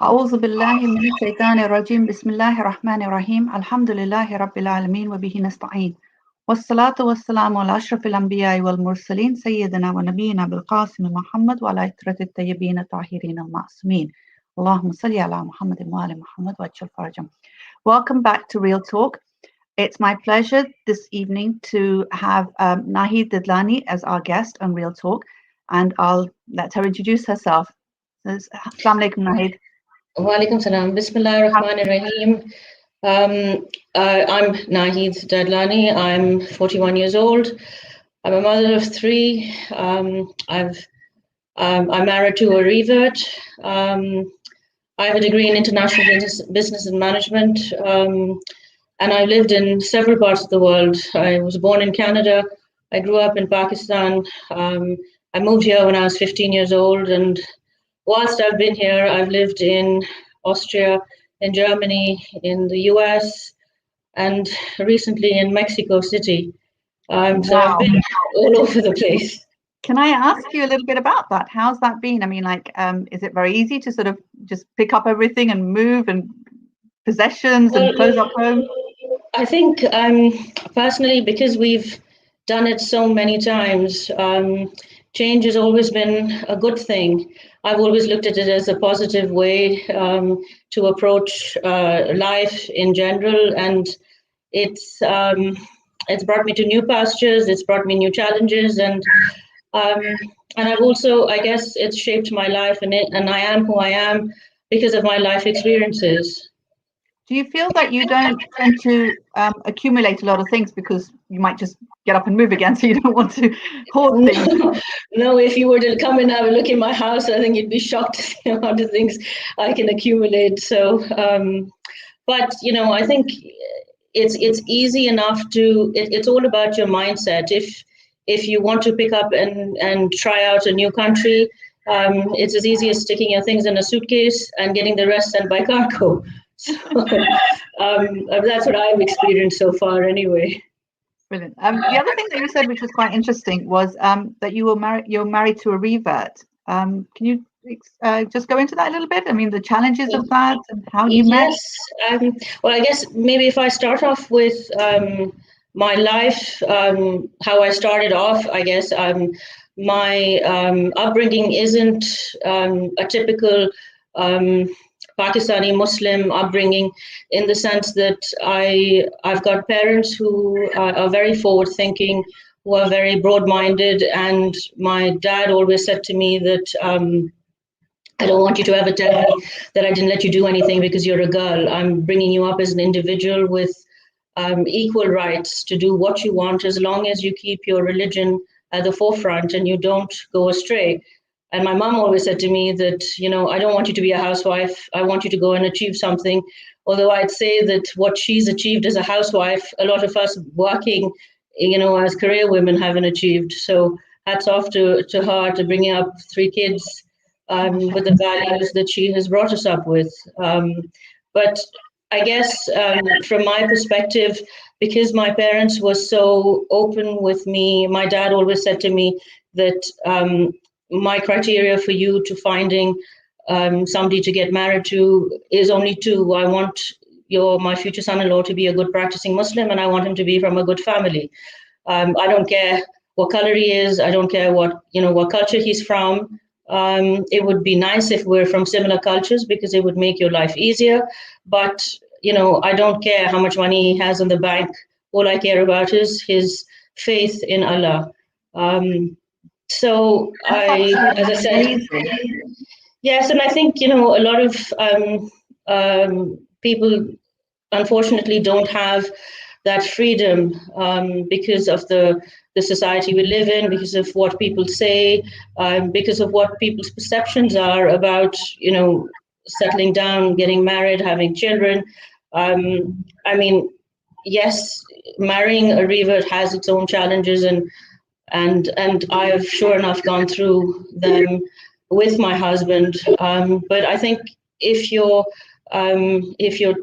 أعوذ بالله من الشيطان الرجيم بسم الله الرحمن الرحيم الحمد لله رب العالمين وبه نستعين والصلاة والسلام على أشرف الأنبياء والمرسلين سيدنا ونبينا بالقاسم محمد وعلى عترة الطيبين الطاهرين المعصومين اللهم صل على محمد وآل محمد وأجل فرجهم. Welcome back to Real Talk. It's my pleasure this evening to have Naheed Dadlani as our guest on Real Talk, and I'll let her introduce herself. Assalamu alaikum, Naheed. Walaikum salam. Bismillah ar-Rahman ar-Rahim. I'm Naheed Dadlani. I'm 41 years old. I'm a mother of three. I'm married to a revert. I have a degree in international business and management, and I've lived in several parts of the world. I was born in Canada. I grew up in Pakistan. I moved here when I was 15 years old, and whilst I've been here, I've lived in Austria, in Germany, in the US, and recently in Mexico City. So I've been all over the place. Can I ask you a little bit about that? How's that been? I mean, is it very easy to sort of just pick up everything and move and possessions and close up home? I think personally, because we've done it so many times, change has always been a good thing. I've always looked at it as a positive way to approach life in general, and it's brought me to new pastures. It's brought me new challenges, and I've also, I guess, it's shaped my life, and I am who I am because of my life experiences. Do you feel that you don't tend to accumulate a lot of things because you might just get up and move again, so you don't want to hoard things? No, if you were to come and have a look in my house, I think you'd be shocked to see the amount of things I can accumulate. So, but I think it's easy enough to. It's all about your mindset. If you want to pick up and try out a new country, it's as easy as sticking your things in a suitcase and getting the rest sent by cargo. So that's what I've experienced so far, anyway. Brilliant. The other thing that you said, which was quite interesting, was that you're married to a revert. Can you just go into that a little bit? I mean, the challenges of that and how you met. Yes. Well, I guess maybe if I start off with my life, how I started off, I guess my upbringing isn't a typical Pakistani Muslim upbringing, in the sense that I've got parents who are very forward-thinking, who are very broad-minded, and my dad always said to me that I don't want you to ever tell me that I didn't let you do anything because you're a girl. I'm bringing you up as an individual with equal rights to do what you want, as long as you keep your religion at the forefront and you don't go astray. And my mom always said to me that, I don't want you to be a housewife. I want you to go and achieve something. Although I'd say that what she's achieved as a housewife, a lot of us working, as career women haven't achieved. So hats off to her, to bringing up three kids with the values that she has brought us up with. But I guess from my perspective, because my parents were so open with me, my dad always said to me that my criteria for you to finding somebody to get married to is only two. I want my future son-in-law to be a good practicing Muslim, and I want him to be from a good family. I don't care what color he is. I don't care what culture he's from. It would be nice if we're from similar cultures, because it would make your life easier. But I don't care how much money he has in the bank. All I care about is his faith in Allah. So as I said, yes, and I think a lot of people unfortunately don't have that freedom because of the society we live in, because of what people say, because of what people's perceptions are about settling down, getting married, having children. I mean, yes, marrying a revert has its own challenges, and I've sure enough gone through them with my husband. But I think if your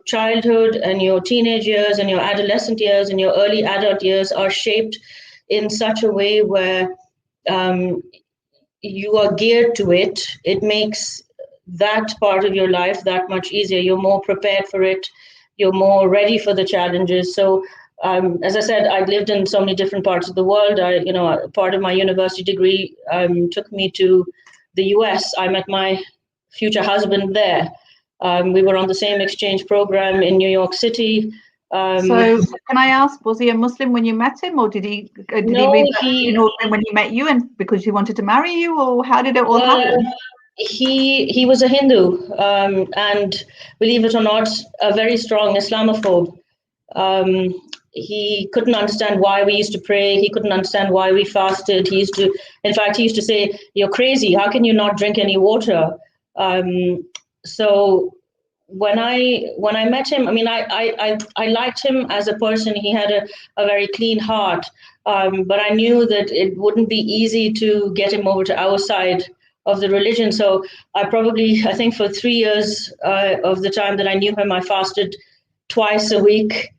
childhood and your teenage years and your adolescent years and your early adult years are shaped in such a way where you are geared to it, it makes that part of your life that much easier. You're more prepared for it. You're more ready for the challenges. So, as I said, I'd lived in so many different parts of the world. Part of my university degree took me to the US. I met my future husband there. We were on the same exchange program in New York City. So can I ask, was he a Muslim when you met him, or did he when he met you, and because he wanted to marry you, or how did it all happen? He was a Hindu, and believe it or not, a very strong Islamophobe. He couldn't understand why we used to pray. He couldn't understand why we fasted. He used to say, "You're crazy. How can you not drink any water?" So when I met him, I mean, I liked him as a person. He had a very clean heart, but I knew that it wouldn't be easy to get him over to our side of the religion. So I think for 3 years of the time that I knew him, I fasted twice a week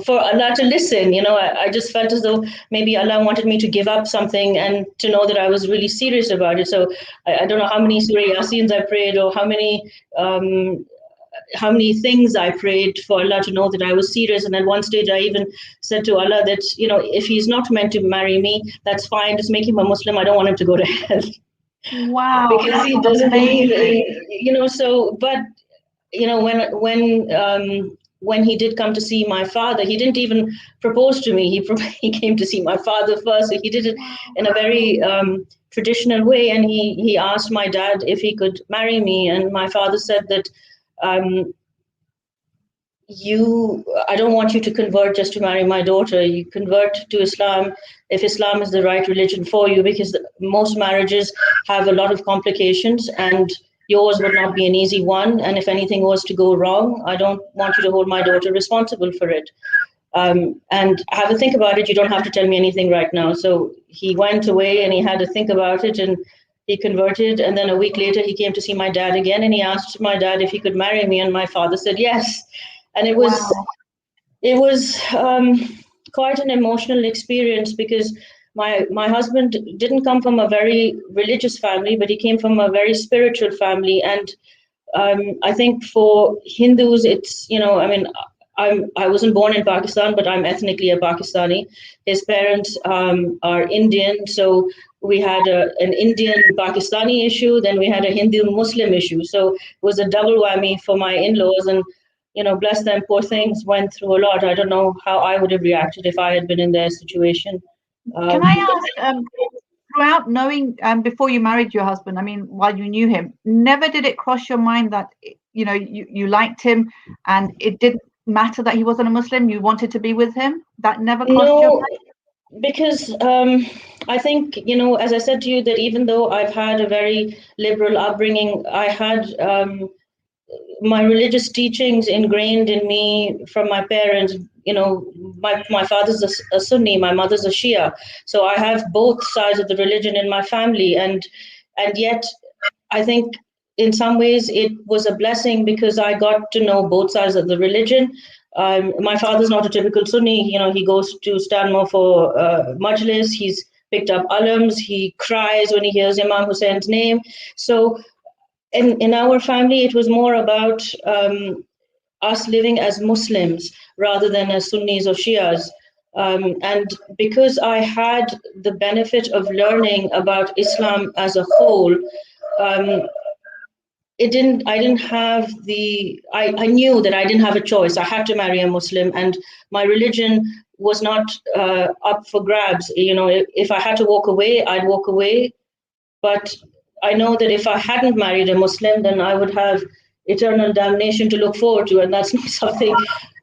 for Allah to listen. I just felt as though maybe Allah wanted me to give up something and to know that I was really serious about it. So I don't know how many Surah Yasins I prayed, or how many things I prayed for Allah to know that I was serious. And at one stage, I even said to Allah that, if he's not meant to marry me, that's fine. Just make him a Muslim. I don't want him to go to hell. Wow. Because he doesn't believe in, but, when he did come to see my father, he didn't even propose to me. He came to see my father first. So he did it in a very traditional way. And he asked my dad if he could marry me. And my father said that, I don't want you to convert just to marry my daughter. You convert to Islam if Islam is the right religion for you, because most marriages have a lot of complications, and yours would not be an easy one. And if anything was to go wrong, I don't want you to hold my daughter responsible for it. And have a think about it. You don't have to tell me anything right now. So he went away and he had to think about it, and he converted. And then a week later, he came to see my dad again, and he asked my dad if he could marry me. And my father said yes. And it was quite an emotional experience, because my husband didn't come from a very religious family, but he came from a very spiritual family. And I think for Hindus, it's, I wasn't born in Pakistan, but I'm ethnically a Pakistani. His parents are Indian. So we had an Indian-Pakistani issue, then we had a Hindu-Muslim issue. So it was a double whammy for my in-laws. And bless them, poor things, went through a lot. I don't know how I would have reacted if I had been in their situation. Can I ask, throughout knowing, before you married your husband, I mean, while you knew him, never did it cross your mind that, you liked him and it didn't matter that he wasn't a Muslim, you wanted to be with him? That never crossed your mind? Because I think, as I said to you, that even though I've had a very liberal upbringing, I had my religious teachings ingrained in me from my parents. My father's a Sunni, my mother's a Shia, so I have both sides of the religion in my family, and yet I think in some ways it was a blessing, because I got to know both sides of the religion. My father's not a typical Sunni. He goes to Stanmore for majlis. He's picked up alams. He cries when he hears Imam Hussein's name. So in our family, it was more about us living as Muslims rather than as Sunnis or Shias. And because I had the benefit of learning about Islam as a whole, I knew that I didn't have a choice. I had to marry a Muslim, and my religion was not up for grabs. If I had to walk away, I'd walk away. But I know that if I hadn't married a Muslim, then I would have eternal damnation to look forward to, and that's not something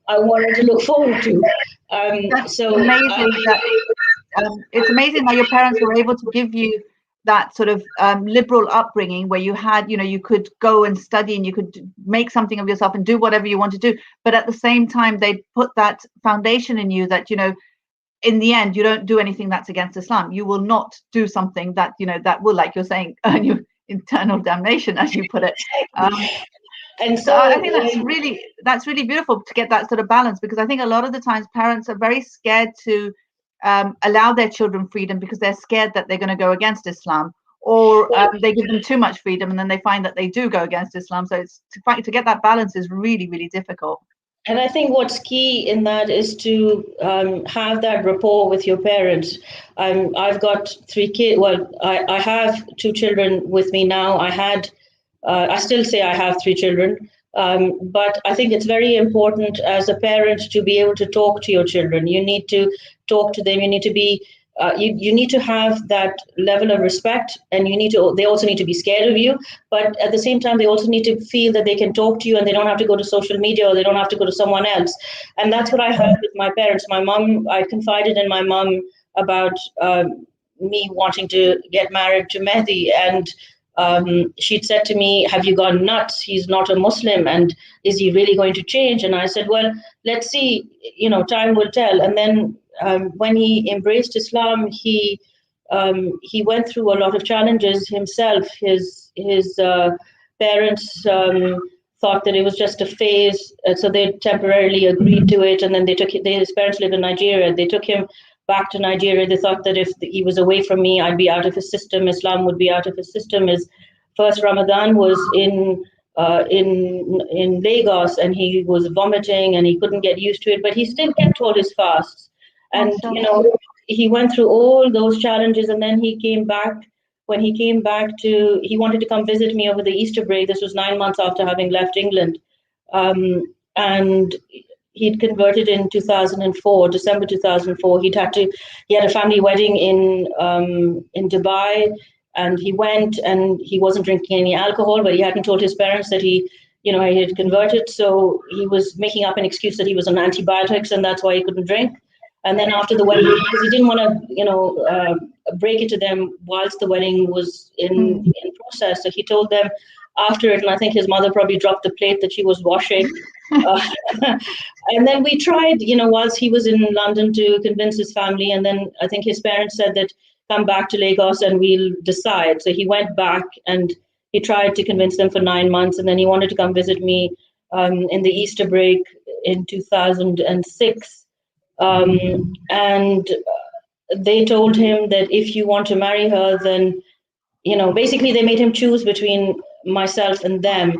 I wanted to look forward to. It's amazing that your parents were able to give you that sort of liberal upbringing, where you had, you could go and study and you could make something of yourself and do whatever you want to do. But at the same time, they put that foundation in you that, in the end, you don't do anything that's against Islam. You will not do something that, that will, like you're saying, earn you eternal damnation, as you put it. And so I think that's really beautiful to get that sort of balance, because I think a lot of the times parents are very scared to allow their children freedom, because they're scared that they're going to go against Islam, or they give them too much freedom and then they find that they do go against Islam. So it's to get that balance is really, really difficult. And I think what's key in that is to have that rapport with your parents. I've got 3 kids. Well, I have 2 children with me now. I still say I have 3 children. But I think it's very important as a parent to be able to talk to your children. You need to talk to them. You need to be you need to have that level of respect, and they also need to be scared of you, but at the same time they also need to feel that they can talk to you and they don't have to go to social media, or they don't have to go to someone else. And that's what I had with my parents. My mom, I confided in my mom about me wanting to get married to Mehdi, and she'd said to me, have you gone nuts? He's not a Muslim, and is he really going to change? And I said, well, let's see, time will tell. And then when he embraced Islam, he went through a lot of challenges himself. His parents thought that it was just a phase, so they temporarily agreed to it. And then his parents live in Nigeria. They took him back to Nigeria. They thought that if he was away from me, I'd be out of his system. Islam would be out of his system. His first Ramadan was in Lagos, and he was vomiting and he couldn't get used to it, but he still kept all his fasts. And he went through all those challenges, and then he came back. When he came back he wanted to come visit me over the Easter break. This was 9 months after having left England, and he'd converted in 2004, December 2004. He had a family wedding in Dubai, and he went, and he wasn't drinking any alcohol, but he hadn't told his parents that he had converted. So he was making up an excuse that he was on antibiotics, and that's why he couldn't drink. And then after the wedding, because he didn't want to, break it to them whilst the wedding was in process, so he told them after it, and I think his mother probably dropped the plate that she was washing. And then we tried, whilst he was in London, to convince his family. And then I think his parents said that, come back to Lagos and we'll decide. So he went back and he tried to convince them for 9 months. And then he wanted to come visit me in the Easter break in 2006. And they told him that if you want to marry her, then, basically they made him choose between myself and them.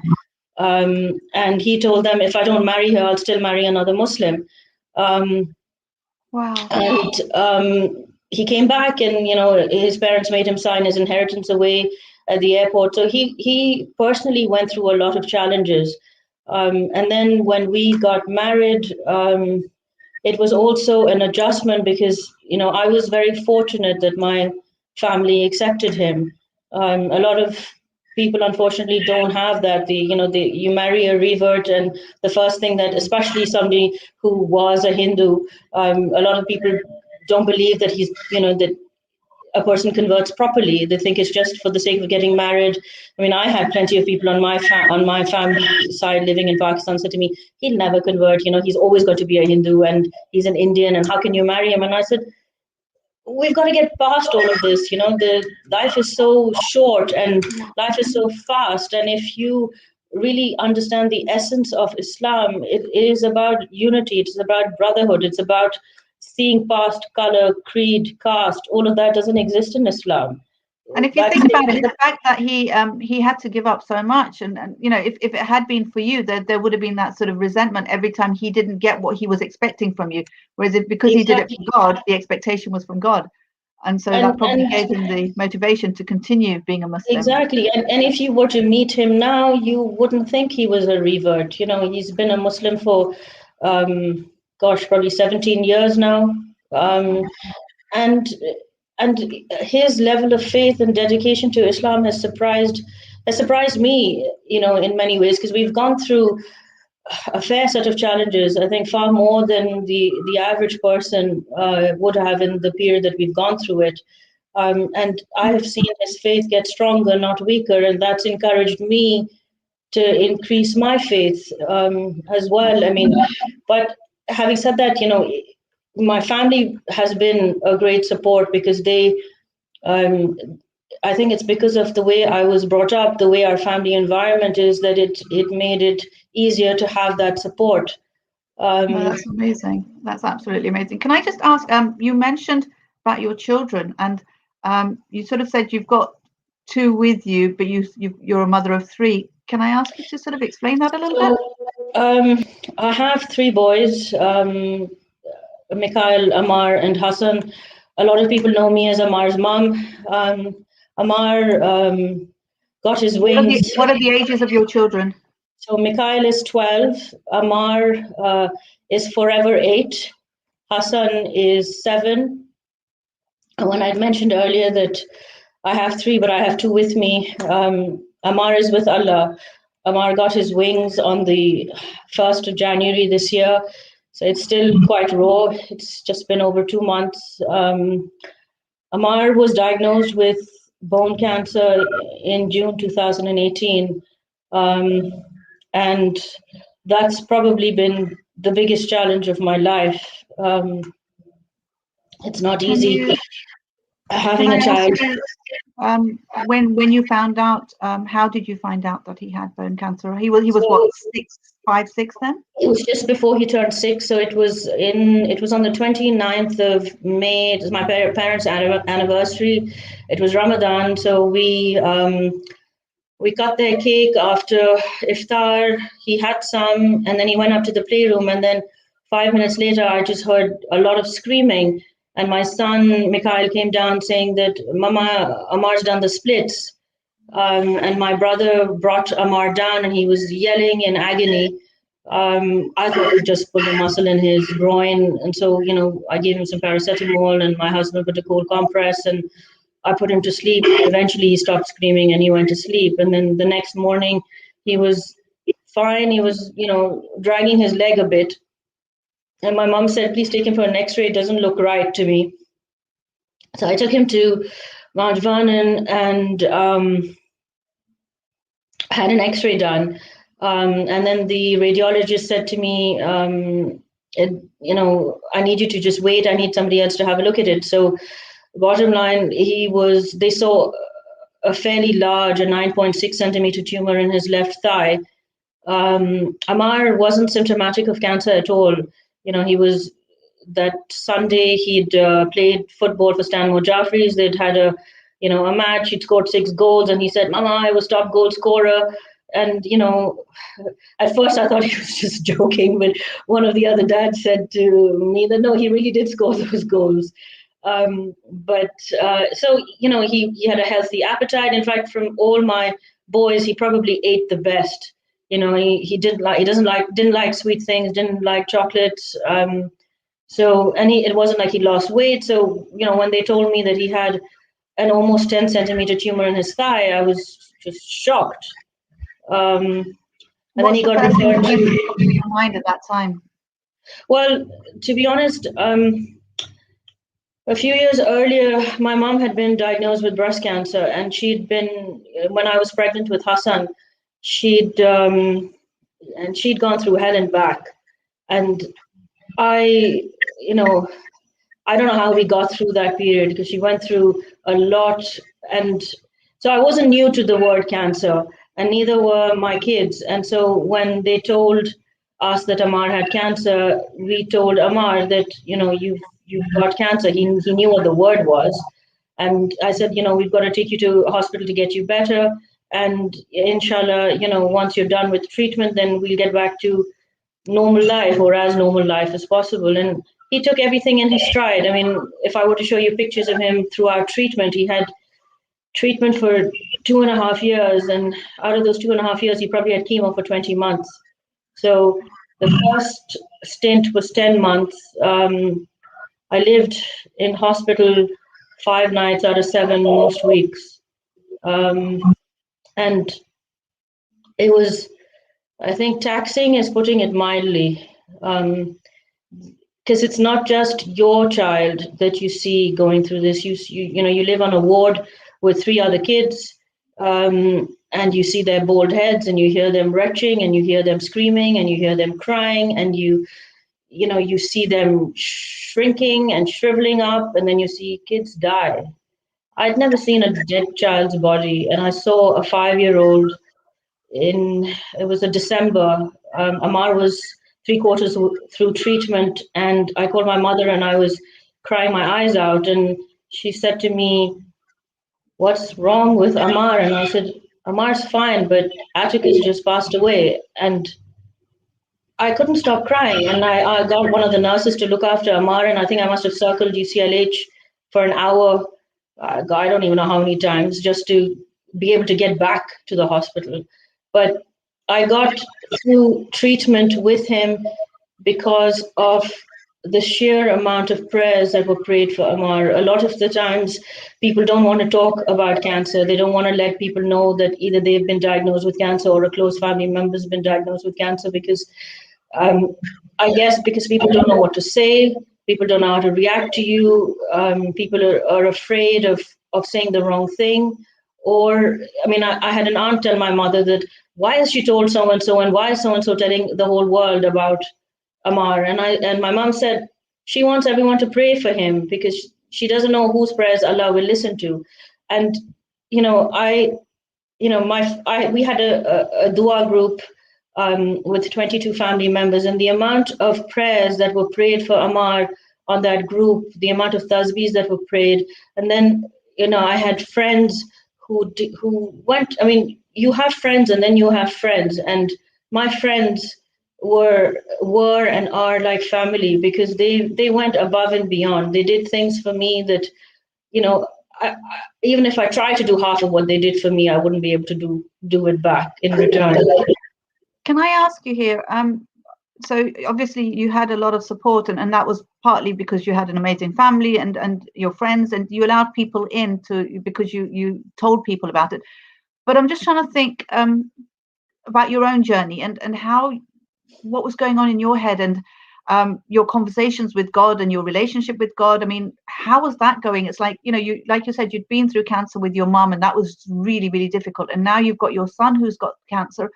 And he told them, if I don't marry her, I'll still marry another Muslim. Wow. And he came back, and his parents made him sign his inheritance away at the airport. So he personally went through a lot of challenges. And then when we got married, it was also an adjustment, because I was very fortunate that my family accepted him. A lot of people unfortunately don't have that. You marry a revert, and the first thing that, especially somebody who was a Hindu, a lot of people don't believe that that a person converts properly. They think it's just for the sake of getting married. I mean, I had plenty of people on my family side living in Pakistan said to me, he'll never convert. He's always got to be a Hindu, and he's an Indian, and how can you marry him? And I said, we've got to get past all of this. The life is so short and life is so fast. And if you really understand the essence of Islam, it is about unity. It's about brotherhood. It's about seeing past color, creed, caste. All of that doesn't exist in Islam. And if you think about it, the fact that he had to give up so much, and if it had been for you, there would have been that sort of resentment every time he didn't get what he was expecting from you. Whereas because he did it for God, the expectation was from God. And so that probably gave him the motivation to continue being a Muslim. Exactly. And if you were to meet him now, you wouldn't think he was a revert. He's been a Muslim for, probably 17 years now. And his level of faith and dedication to Islam has surprised me, in many ways, because we've gone through a fair set of challenges. I think far more than the average person would have in the period that we've gone through it. And I have seen his faith get stronger, not weaker, and that's encouraged me to increase my faith as well. I mean, but having said that, my family has been a great support, because they, I think it's because of the way I was brought up, the way our family environment is, that it made it easier to have that support. That's amazing. That's absolutely amazing. Can I just ask, you mentioned about your children, and you sort of said you've got two with you, but you're a mother of three. Can I ask you to sort of explain that a little bit? I have three boys, Mikhail, Amar, and Hassan. A lot of people know me as Amar's mom. Amar got his wings. What are the ages of your children? So Mikhail is 12, Amar is forever 8, Hassan is 7. And when I mentioned earlier that I have 3, but I have 2 with me, Amar is with Allah. Amar got his wings on the 1st of January this year. So it's still quite raw. It's just been over 2 months. Amar was diagnosed with bone cancer in June 2018. And that's probably been the biggest challenge of my life. It's not easy having a child. When you found out, how did you find out that he had bone cancer? He was what, 5, 6 then? It was just before he turned 6, so it was on the 29th of May. It was my parents' anniversary. It was Ramadan, so we cut their cake after iftar. He had some, and then he went up to the playroom, and then 5 minutes later, I just heard a lot of screaming. And my son, Mikhail, came down saying that, Mama, Amar's done the splits. And my brother brought Amar down, and he was yelling in agony. I thought he just pulled a muscle in his groin. And so, I gave him some paracetamol, and my husband put a cold compress, and I put him to sleep. Eventually, he stopped screaming and he went to sleep. And then the next morning, he was fine. He was, dragging his leg a bit. And my mom said, please take him for an x-ray. It doesn't look right to me. So I took him to Mount Vernon and had an x-ray done. And then the radiologist said to me, I need you to just wait. I need somebody else to have a look at it. So bottom line, they saw a fairly large, a 9.6 centimeter tumor in his left thigh. Amar wasn't symptomatic of cancer at all. He was, that Sunday he'd played football for Stanmore Jaffrey's. They'd had a match. He'd scored 6 goals, and he said, Mama, I was top goal scorer. And, at first I thought he was just joking, but one of the other dads said to me that, no, he really did score those goals. So he had a healthy appetite. In fact, from all my boys, he probably ate the best. He didn't like sweet things, didn't like chocolates. It wasn't like he lost weight. So, when they told me that he had an almost 10 centimeter tumor in his thigh, I was just shocked. And then he got referred to your mind at that time. Well, to be honest, a few years earlier, my mom had been diagnosed with breast cancer, and when I was pregnant with Hassan, she'd gone through hell and back. And I don't know how we got through that period, because she went through a lot. And so I wasn't new to the word cancer, and neither were my kids. And so when they told us that Amar had cancer, we told Amar that, you've got cancer. He knew what the word was. And I said, we've got to take you to a hospital to get you better. And inshallah, once you're done with treatment, then we'll get back to normal life, or as normal life as possible. And he took everything in his stride. I mean, if I were to show you pictures of him throughout treatment, he had treatment for 2.5 years. And out of those 2.5 years, he probably had chemo for 20 months. So the first stint was 10 months. I lived in hospital 5 nights out of 7 most weeks. And it was, I think, taxing is putting it mildly, because it's not just your child that you see going through this. You live on a ward with 3 other kids, and you see their bald heads, and you hear them retching, and you hear them screaming, and you hear them crying, and you see them shrinking and shriveling up, and then you see kids die. I'd never seen a dead child's body, and I saw a 5-year-old it was a December. Amar was 3/4 through treatment, and I called my mother, and I was crying my eyes out, and she said to me, what's wrong with Ammar? And I said, Ammar's fine, but Atticus just passed away. And I couldn't stop crying. And I got one of the nurses to look after Ammar, and I think I must have circled UCLH for an hour. I don't even know how many times, just to be able to get back to the hospital. But I got through treatment with him because of the sheer amount of prayers that were prayed for Ammar. A lot of the times, people don't want to talk about cancer. They don't want to let people know that either they've been diagnosed with cancer or a close family member has been diagnosed with cancer, because I guess because people don't know what to say, people don't know how to react to you, people are afraid of saying the wrong thing. Or, I mean, I had an aunt tell my mother that, why has she told so and so, and why is so and so telling the whole world about Ammar? And my mom said she wants everyone to pray for him because she doesn't know whose prayers Allah will listen to. And you know, we had a dua group with 22 family members, and the amount of prayers that were prayed for Ammar on that group, the amount of tasbeehs that were prayed, and then I had friends who went. I mean, you have friends, and then you have friends, and my friends were and are like family, because they went above and beyond. They did things for me that, even if I tried to do half of what they did for me, I wouldn't be able to do it back in return. Can I ask you here? So obviously you had a lot of support, and that was partly because you had an amazing family and your friends, and you allowed people in because you told people about it. But I'm just trying to think about your own journey and what was going on in your head, and your conversations with God and your relationship with God. I mean, how was that going? It's like, like you said, you'd been through cancer with your mom, and that was really, really difficult. And now you've got your son who's got cancer.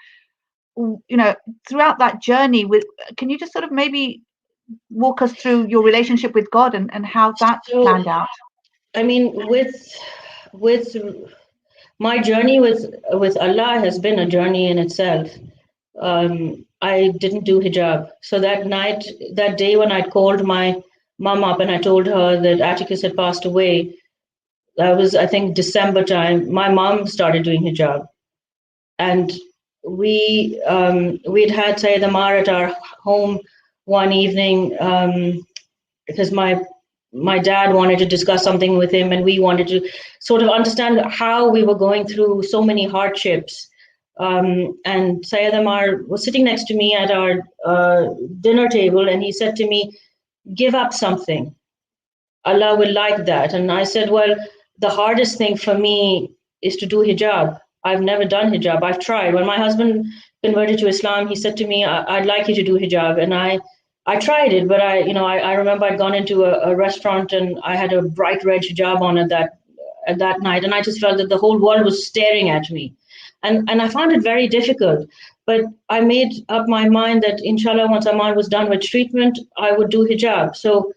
Throughout that journey, can you just sort of maybe walk us through your relationship with God and how that planned out? I mean, with my journey with Allah has been a journey in itself. I didn't do hijab. So that day when I called my mom up and I told her that Atticus had passed away, that was, I think, December time. My mom started doing hijab. And we'd had Sayyid Ammar at our home one evening, because my dad wanted to discuss something with him, and we wanted to sort of understand how we were going through so many hardships. And Sayyid Ammar was sitting next to me at our dinner table, and he said to me, "Give up something. Allah will like that." And I said, well, the hardest thing for me is to do hijab. I've never done hijab. I've tried. When my husband converted to Islam, he said to me, I'd like you to do hijab. And I tried it, but I remember I'd gone into a restaurant and I had a bright red hijab on at that night. And I just felt that the whole world was staring at me. And I found it very difficult. But I made up my mind that inshallah, once Ammar was done with treatment, I would do hijab. So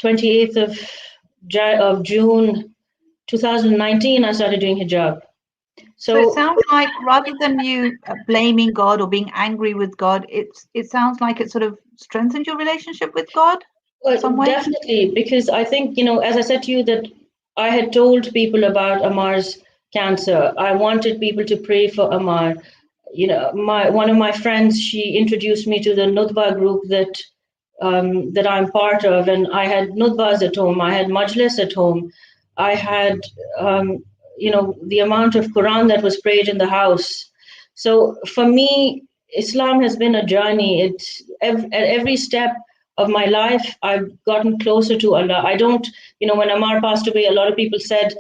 28th of June 2019, I started doing hijab. So it sounds like, rather than you blaming God or being angry with God, it sounds like it sort of strengthened your relationship with God. Well, definitely, because I think, as I said to you, that I had told people about Ammar's cancer. I wanted people to pray for Ammar. One of my friends, she introduced me to the Nutba group that I'm part of, and I had Nutbas at home. I had Majlis at home. I had the amount of Quran that was prayed in the house. So for me, Islam has been a journey. At every step of my life, I've gotten closer to Allah. I don't, when Ammar passed away, a lot of people said,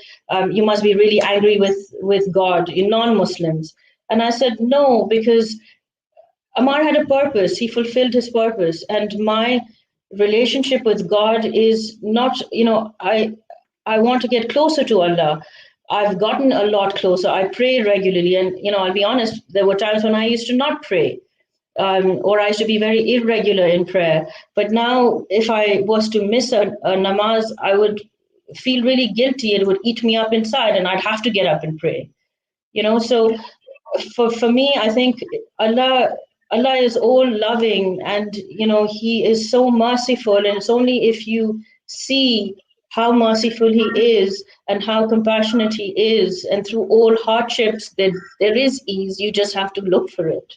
you must be really angry with God, non-Muslims. And I said, no, because Ammar had a purpose. He fulfilled his purpose. And my relationship with God is not, I want to get closer to Allah. I've gotten a lot closer. I pray regularly. And, I'll be honest, there were times when I used to not pray, or I used to be very irregular in prayer. But now, if I was to miss a namaz, I would feel really guilty. It would eat me up inside, and I'd have to get up and pray. So for me, I think Allah is all loving, and He is so merciful. And it's only if you see how merciful he is and how compassionate he is. And through all hardships, there is ease. You just have to look for it.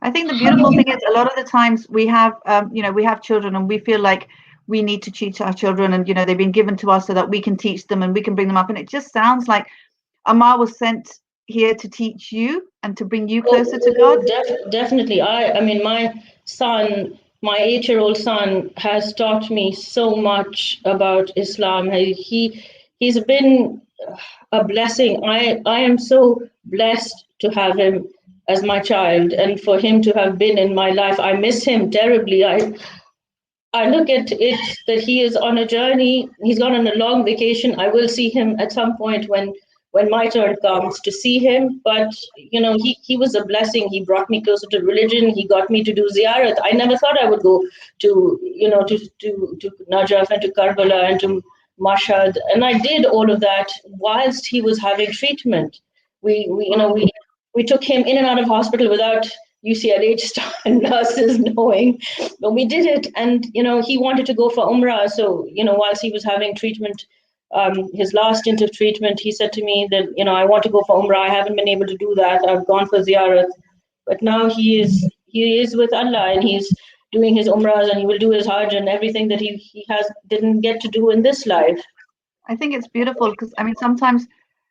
I think the beautiful thing is a lot of the times we have, we have children and we feel like we need to teach our children, and they've been given to us so that we can teach them and we can bring them up. And it just sounds like Ammar was sent here to teach you and to bring you closer to God. Definitely. I mean, my son, my 8-year-old son, has taught me so much about Islam. He's been a blessing. I am so blessed to have him as my child, and for him to have been in my life. I miss him terribly. I look at it that he is on a journey. He's gone on a long vacation. I will see him at some point when my turn comes to see him. But he was a blessing. He brought me closer to religion. He got me to do ziyarat. I never thought I would go to to Najaf and to Karbala and to Mashhad, and I did all of that whilst he was having treatment. We took him in and out of hospital without UCLH nurses knowing, but we did it. And he wanted to go for Umrah. So whilst he was having treatment, his last stint of treatment, he said to me that I want to go for Umrah. I haven't been able to do that. I've gone for ziyarat, but now he is with Allah, and he's doing his Umrahs, and he will do his Hajj and everything that he didn't get to do in this life. I think it's beautiful because sometimes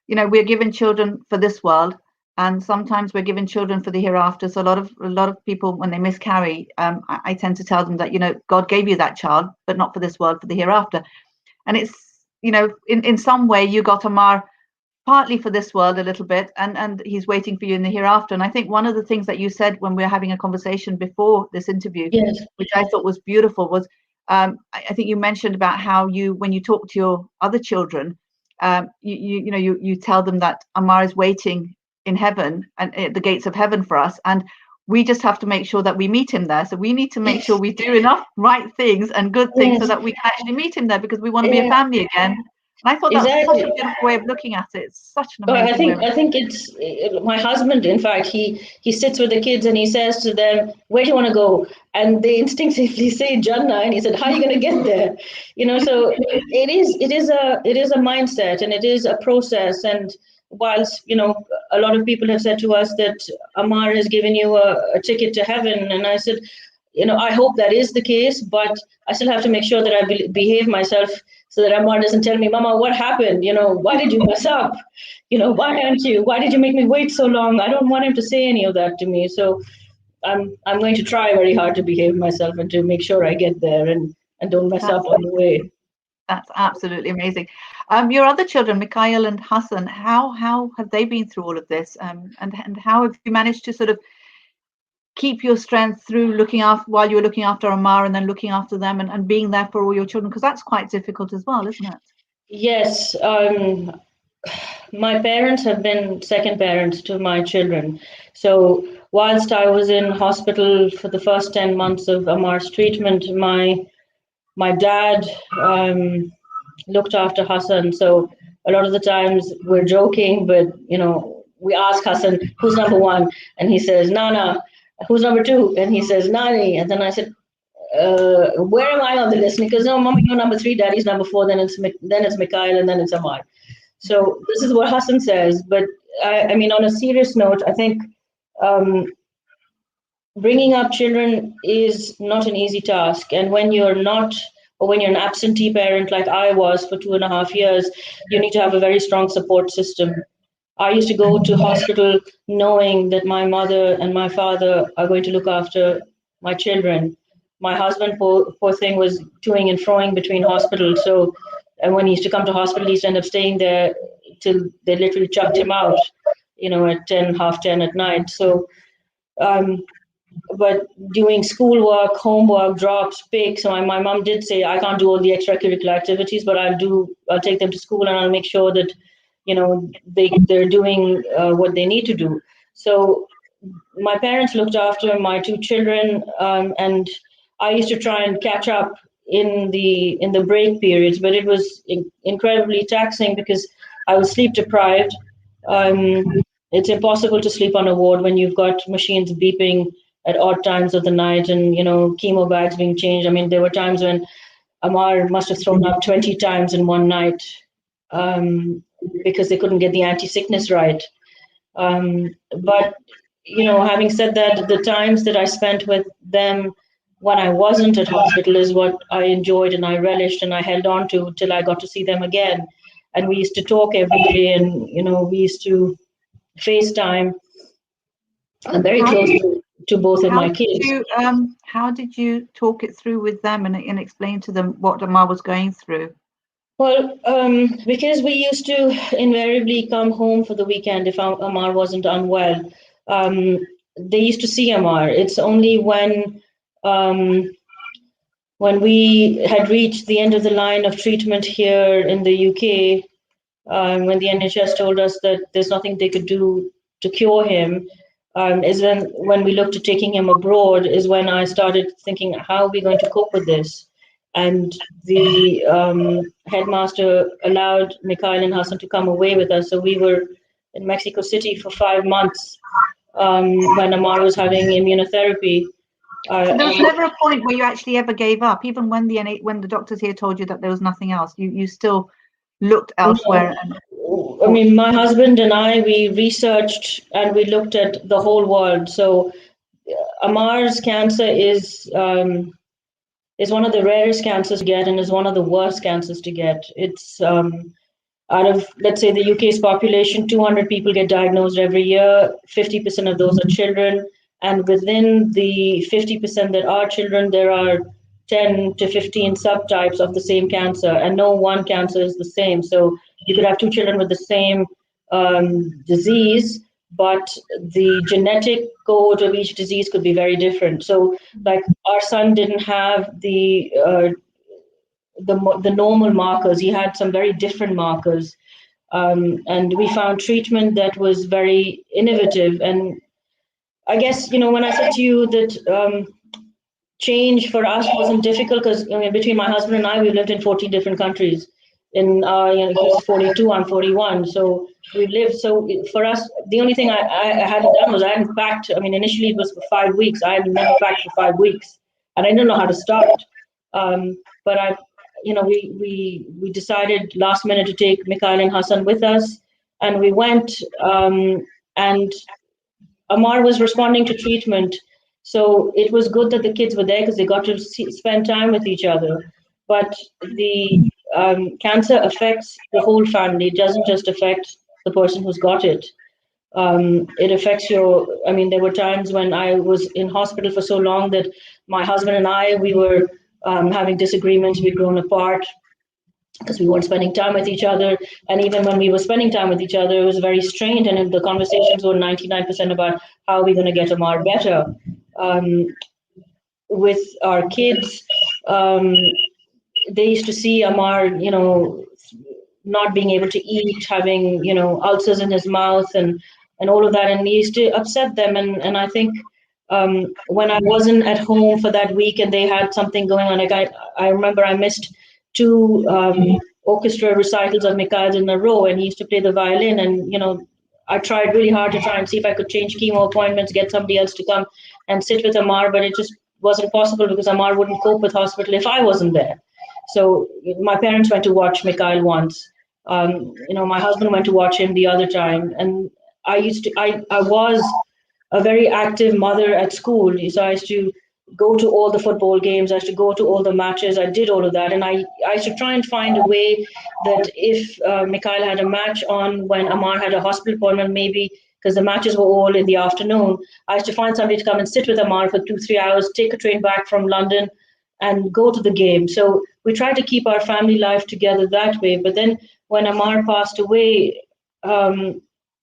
we're given children for this world, and sometimes we're given children for the hereafter. So a lot of people, when they miscarry, I tend to tell them that God gave you that child, but not for this world, for the hereafter. And it's in some way you got Ammar partly for this world a little bit, and he's waiting for you in the hereafter. And I think one of the things that you said when we were having a conversation before this interview, yes, which I thought was beautiful, was I think you mentioned about how when you talk to your other children, you tell them that Ammar is waiting in heaven and at the gates of heaven for us, and we just have to make sure that we meet him there. So we need to make sure we do enough right things and good things so that we can actually meet him there, because we want to be a family again. And I thought that's such a beautiful way of looking at it. It's such an amazing way. I think it's my husband. In fact, he sits with the kids and he says to them, "Where do you want to go?" And they instinctively say Jannah. And he said, "How are you going to get there?" So it is a mindset, and it is a process. And whilst a lot of people have said to us that Ammar has given you a ticket to heaven, and I said, I hope that is the case, but I still have to make sure that I behave myself so that Ammar doesn't tell me, "Mama, what happened? Why did you mess up? Why did you make me wait so long?" I don't want him to say any of that to me. So I'm going to try very hard to behave myself and to make sure I get there and don't mess up on the way. That's absolutely amazing. Your other children, Mikhail and Hassan, how have they been through all of this? And how have you managed to sort of keep your strength through while you were looking after Ammar, and then looking after them and being there for all your children? Because that's quite difficult as well, isn't it? Yes. My parents have been second parents to my children. So whilst I was in hospital for the first 10 months of Ammar's treatment, my dad looked after Hassan. So a lot of the times we're joking, but we ask Hassan, "Who's number one?" And he says, "Nana." "Who's number two?" And he says, "Nani." And then I said, "Where am I on the list?" And he goes, "No, Mama, you're number 3, Daddy's number 4, then it's Mikhail, and then it's Ammar." So this is what Hassan says. But I mean, on a serious note, I think bringing up children is not an easy task. And when you're not, or when you're an absentee parent like I was for 2.5 years, you need to have a very strong support system. I used to go to hospital knowing that my mother and my father are going to look after my children. My husband, poor thing, was toing and froing between hospitals. So, and when he used to come to hospital, he used to end up staying there till they literally chucked him out, at 10, half 10 at night. So, but doing schoolwork, homework, drops, picks. So my mom did say, "I can't do all the extracurricular activities, but I'll take them to school, and I'll make sure that they're doing what they need to do." So my parents looked after my 2 children, and I used to try and catch up in the break periods, but it was incredibly taxing because I was sleep deprived. It's impossible to sleep on a ward when you've got machines beeping at odd times of the night, and chemo bags being changed. I mean, there were times when Ammar must have thrown up 20 times in one night because they couldn't get the anti-sickness right. But, having said that, the times that I spent with them when I wasn't at hospital is what I enjoyed and I relished and I held on to till I got to see them again. And we used to talk every day, and, we used to FaceTime. I'm very close to both of my kids. How did you talk it through with them and explain to them what Ammar was going through? Well, because we used to invariably come home for the weekend if Ammar wasn't unwell. They used to see Ammar. It's only when we had reached the end of the line of treatment here in the UK, when the NHS told us that there's nothing they could do to cure him, is when we looked at taking him abroad, is when I started thinking, how are we going to cope with this? And the headmaster allowed Mikhail and Hassan to come away with us. So we were in Mexico City for 5 months when Ammar was having immunotherapy. So there was never a point where you actually ever gave up, even when the doctors here told you that there was nothing else. You still looked elsewhere. I mean, my husband and I, we researched and we looked at the whole world. So Ammar's cancer is one of the rarest cancers to get and is one of the worst cancers to get. It's out of, let's say, the UK's population, 200 people get diagnosed every year. 50% of those are children. And within the 50% that are children, there are 10 to 15 subtypes of the same cancer, and no one cancer is the same. So you could have two children with the same disease, but the genetic code of each disease could be very different. So, like, our son didn't have the normal markers; he had some very different markers, and we found treatment that was very innovative. And I guess, when I said to you that change for us wasn't difficult, because between my husband and I, we lived in 14 different countries. He's 42, I'm 41, so we've lived. So for us, the only thing I hadn't done was I hadn't packed. I mean, initially it was for 5 weeks. I had never packed for 5 weeks, and I didn't know how to start. But we decided last minute to take Mikhail and Hassan with us, and we went. And Ammar was responding to treatment. So it was good that the kids were there because they got to spend time with each other. But the cancer affects the whole family. It doesn't just affect the person who's got it. It affects there were times when I was in hospital for so long that my husband and I, we were having disagreements. We'd grown apart because we weren't spending time with each other. And even when we were spending time with each other, it was very strained. And the conversations were 99% about how are we going to get Ammar better. With our kids, they used to see Ammar, not being able to eat, having, ulcers in his mouth and all of that. And it used to upset them. And I think when I wasn't at home for that week and they had something going on, like I remember I missed 2 orchestra recitals of Mikhail's in a row, and he used to play the violin. And, I tried really hard to try and see if I could change chemo appointments, get somebody else to come and sit with Ammar, but it just wasn't possible because Ammar wouldn't cope with hospital if I wasn't there. So my parents went to watch Mikhail once. My husband went to watch him the other time. And I was a very active mother at school. So I used to go to all the football games. I used to go to all the matches. I did all of that. And I used to try and find a way that if Mikhail had a match on when Ammar had a hospital appointment, maybe because the matches were all in the afternoon, I used to find somebody to come and sit with Ammar for 2-3 hours, take a train back from London and go to the game. So we tried to keep our family life together that way. But then when Ammar passed away,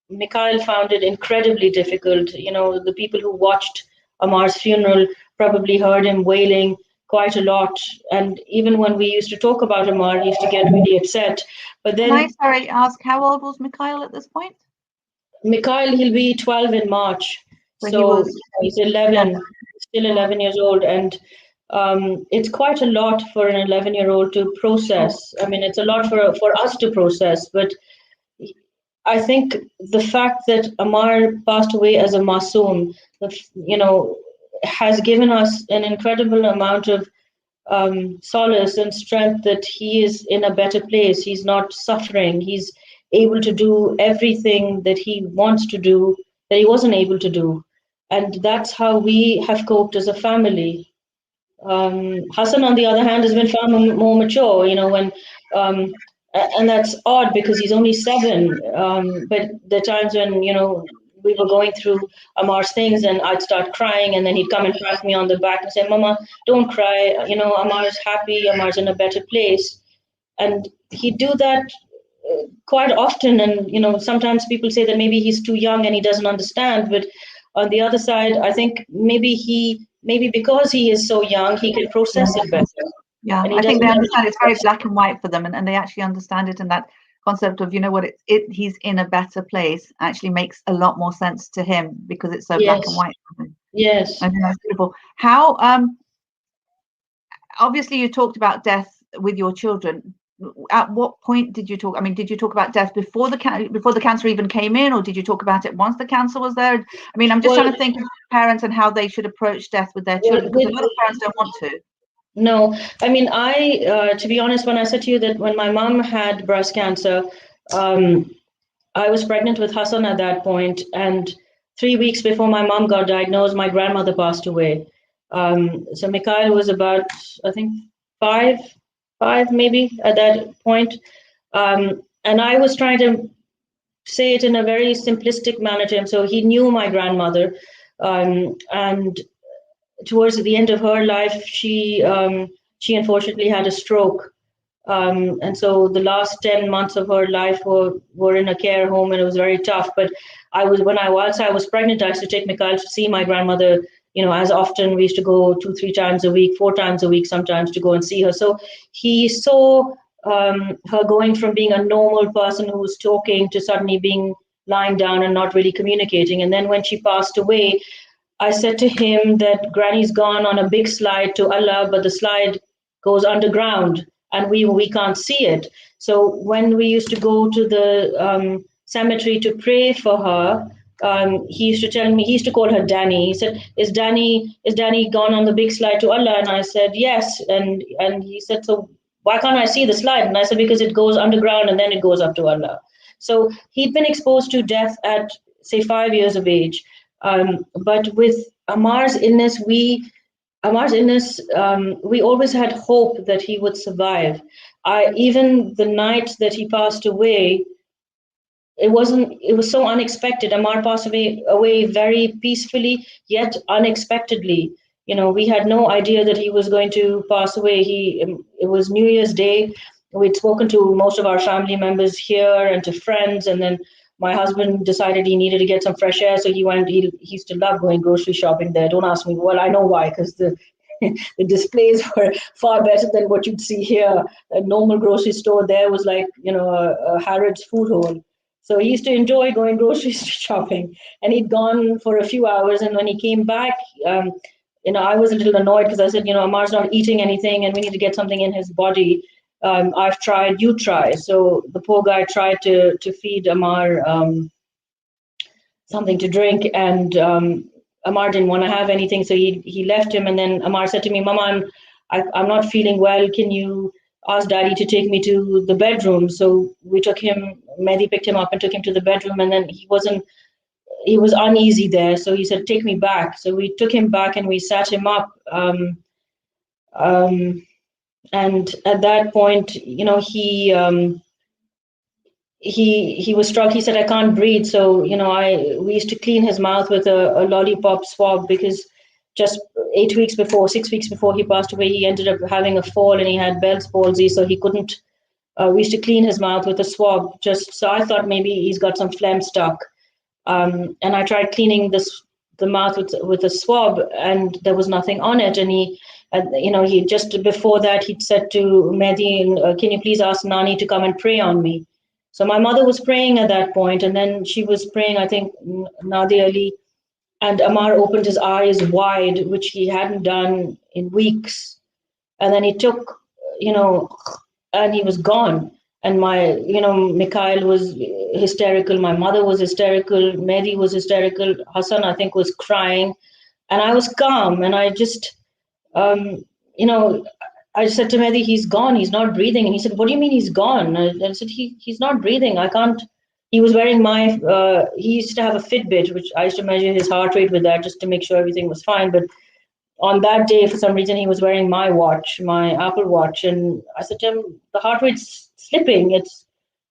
Mikhail found it incredibly difficult. The people who watched Ammar's funeral probably heard him wailing quite a lot. And even when we used to talk about Ammar, he used to get really upset. But then, Can I ask, how old was Mikhail at this point? Mikhail, he'll be 12 in March. So he's 11, still 11 years old. And it's quite a lot for an 11-year-old to process. I mean, it's a lot for us to process. But I think the fact that Ammar passed away as a Masum, has given us an incredible amount of solace and strength that he is in a better place. He's not suffering. He's able to do everything that he wants to do that he wasn't able to do. And that's how we have coped as a family. Hassan, on the other hand, has been far more mature, and that's odd because he's only 7. But the times when, we were going through Amar's things and I'd start crying and then he'd come and pat me on the back and say, Mama, don't cry. Amar's happy. Amar's in a better place. And he'd do that quite often. And, sometimes people say that maybe he's too young and he doesn't understand. But on the other side, I think maybe because he is so young, he can process it better. Yeah, I think they understand it's very black and white for them, and they actually understand it. And that concept of, he's in a better place actually makes a lot more sense to him because it's so black and white for him. Yes. I think that's beautiful. How, obviously you talked about death with your children. At what point did you talk? I mean, did you talk about death before the cancer even came in, or did you talk about it once the cancer was there? I mean, I'm just trying to think of parents and how they should approach death with their children, because a lot of parents don't want to. No, I mean, to be honest, when I said to you that when my mom had breast cancer, I was pregnant with Hassan at that point, and 3 weeks before my mom got diagnosed, my grandmother passed away. So Mikhail was about, I think, five maybe at that point. And I was trying to say it in a very simplistic manner to him. So he knew my grandmother, and towards the end of her life, she unfortunately had a stroke. And so the last 10 months of her life were in a care home, and it was very tough. But whilst I was pregnant, I used to take Mikhail to see my grandmother, as often. We used to go 2-3 times a week, 4 times a week sometimes, to go and see her. So he saw her going from being a normal person who was talking to suddenly being lying down and not really communicating. And then when she passed away, I said to him that Granny's gone on a big slide to Allah, but the slide goes underground and we can't see it. So when we used to go to the cemetery to pray for her, he used to tell me, he used to call her Danny. He said, is Danny gone on the big slide to Allah? And I said, yes. And he said, so why can't I see the slide? And I said, because it goes underground and then it goes up to Allah. So he'd been exposed to death at, say, 5 years of age. But with Amar's illness, we always had hope that he would survive. Even the night that he passed away, it was so unexpected. Amar passed away very peacefully, yet unexpectedly. We had no idea that he was going to pass away. It was New Year's Day. We'd spoken to most of our family members here and to friends, and then my husband decided he needed to get some fresh air, so he went. He used to love going grocery shopping there. Don't ask me. Well, I know why, because the displays were far better than what you'd see here. A normal grocery store there was like, a Harrods food hall. So he used to enjoy going grocery shopping, and he'd gone for a few hours. And when he came back, I was a little annoyed because I said, Amar's not eating anything, and we need to get something in his body. I've tried, you try. So the poor guy tried to feed Amar something to drink, and Amar didn't want to have anything, so he left him. And then Amar said to me, Mama, I'm not feeling well. Can you ask Daddy to take me to the bedroom? So we took him, Mehdi picked him up and took him to the bedroom, and then he was uneasy there. So he said, take me back. So we took him back and we sat him up. And at that point, he was struck. He said, I can't breathe. So, we used to clean his mouth with a lollipop swab, because just 6 weeks before he passed away, he ended up having a fall and he had Bell's palsy. So he couldn't, we used to clean his mouth with a swab. So I thought maybe he's got some phlegm stuck. And I tried cleaning the mouth with a swab, and there was nothing on it. And he just before that, he'd said to Mehdi, can you please ask Nani to come and pray on me? So my mother was praying at that point, and then she was praying, I think, Nadi Ali, and Amar opened his eyes wide, which he hadn't done in weeks. And then he took, and he was gone. And Mikhail was hysterical. My mother was hysterical. Mehdi was hysterical. Hassan, I think, was crying. And I was calm. And I just, I said to Mehdi, he's gone, he's not breathing. And he said, what do you mean he's gone? I said, he's not breathing. I can't. He was wearing he used to have a Fitbit, which I used to measure his heart rate with that just to make sure everything was fine. But on that day, for some reason, he was wearing my watch, my Apple Watch. And I said to him, the heart rate's slipping. It's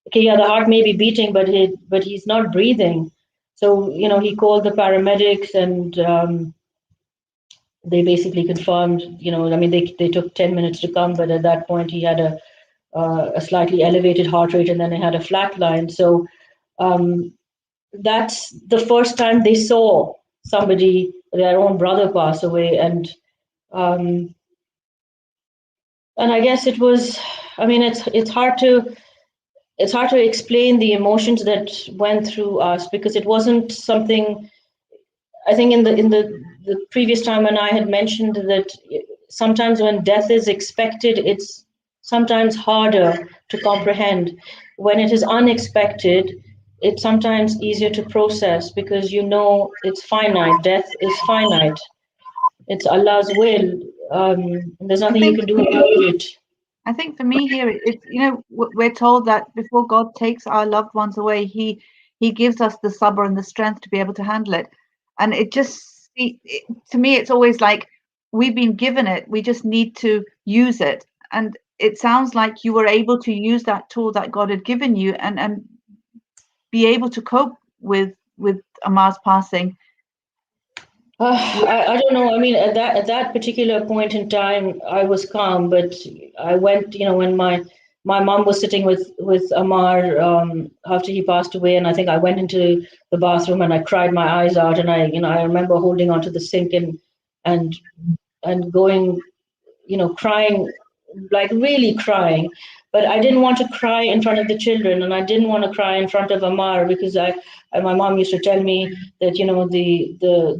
okay, yeah, the heart may be beating, but he's not breathing. So, he called the paramedics and they basically confirmed, I mean, they took 10 minutes to come, but at that point he had a slightly elevated heart rate and then he had a flat line. So that's the first time they saw somebody, their own brother, pass away. And I guess it was, I mean, it's hard to explain the emotions that went through us, because it wasn't something. I think in the previous time when I had mentioned that sometimes when death is expected, it's sometimes harder to comprehend. When it is unexpected, it's sometimes easier to process, because it's finite. Death is finite. It's Allah's will. There's nothing you can do about it. I think for me here, it's, we're told that before God takes our loved ones away, he gives us the sabr and the strength to be able to handle it. And it just, to me, it's always like we've been given it. We just need to use it. And it sounds like you were able to use that tool that God had given you and be able to cope with Ammar's passing. I don't know. I mean, at that particular point in time, I was calm, but I went, when my mom was sitting with Ammar after he passed away, and I think I went into the bathroom and I cried my eyes out, and I remember holding onto the sink and going, crying, like really crying. But I didn't want to cry in front of the children, and I didn't want to cry in front of Ammar, because my mom used to tell me that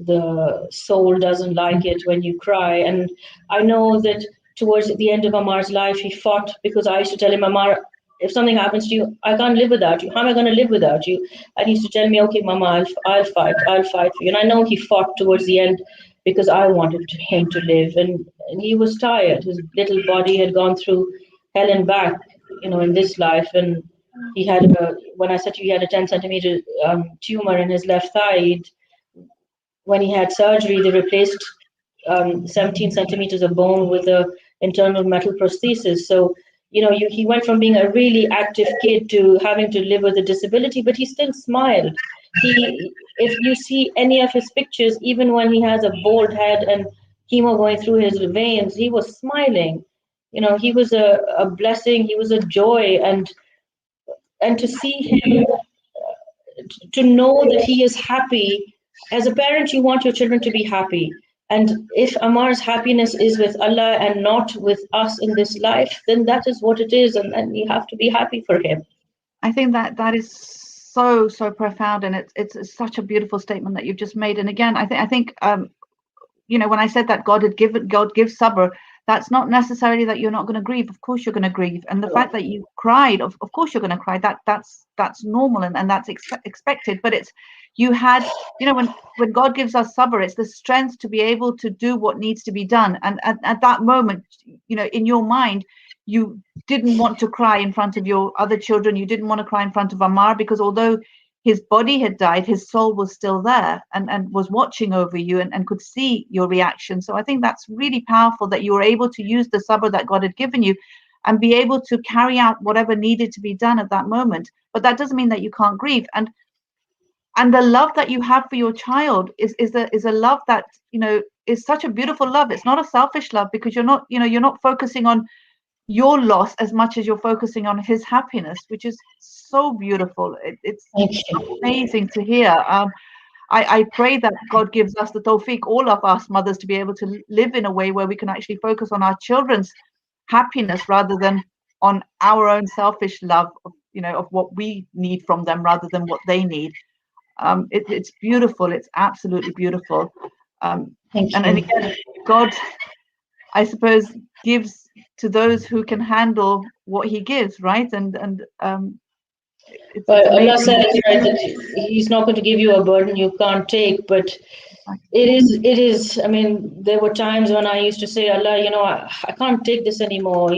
the soul doesn't like it when you cry. And I know that towards the end of Ammar's life, he fought, because I used to tell him, Ammar, if something happens to you, I can't live without you. How am I going to live without you? And he used to tell me, okay, Mama, I'll fight for you. And I know he fought towards the end, because I wanted him to live, and he was tired. His little body had gone through hell and back, in this life. And he had when I said to you, he had a 10-centimeter tumor in his left thigh. When he had surgery, they replaced 17 centimeters of bone with a internal metal prosthesis. So, he went from being a really active kid to having to live with a disability, but he still smiled. If you see any of his pictures, even when he has a bald head and chemo going through his veins, he was smiling. He was a blessing. He was a joy, and to see him, to know that he is happy. As a parent, you want your children to be happy. And if Ammar's happiness is with Allah and not with us in this life, then that is what it is, and you have to be happy for him. I think that is so profound, and it's such a beautiful statement that you've just made. And again, I think when I said that God gives sabr, that's not necessarily that you're not going to grieve. Of course you're going to grieve, and the fact that you cried, of course you're going to cry. That's normal and that's expected. But it's, you had, when God gives us sabr, it's the strength to be able to do what needs to be done. And at that moment, in your mind, you didn't want to cry in front of your other children. You didn't want to cry in front of Ammar, because although his body had died, his soul was still there and was watching over you and could see your reaction. So I think that's really powerful that you were able to use the sabr that God had given you and be able to carry out whatever needed to be done at that moment. But that doesn't mean that you can't grieve. And the love that you have for your child is a love that, is such a beautiful love. It's not a selfish love, because you're not focusing on your loss as much as you're focusing on his happiness, which is so beautiful. It's amazing to hear. I pray that God gives us the tawfiq, all of us mothers, to be able to live in a way where we can actually focus on our children's happiness rather than on our own selfish love of what we need from them rather than what they need. It's beautiful. It's absolutely beautiful. And again, God, I suppose, gives to those who can handle what he gives, right? And Allah says, right, that he's not going to give you a burden you can't take, but It is. I mean, there were times when I used to say, Allah, I can't take this anymore.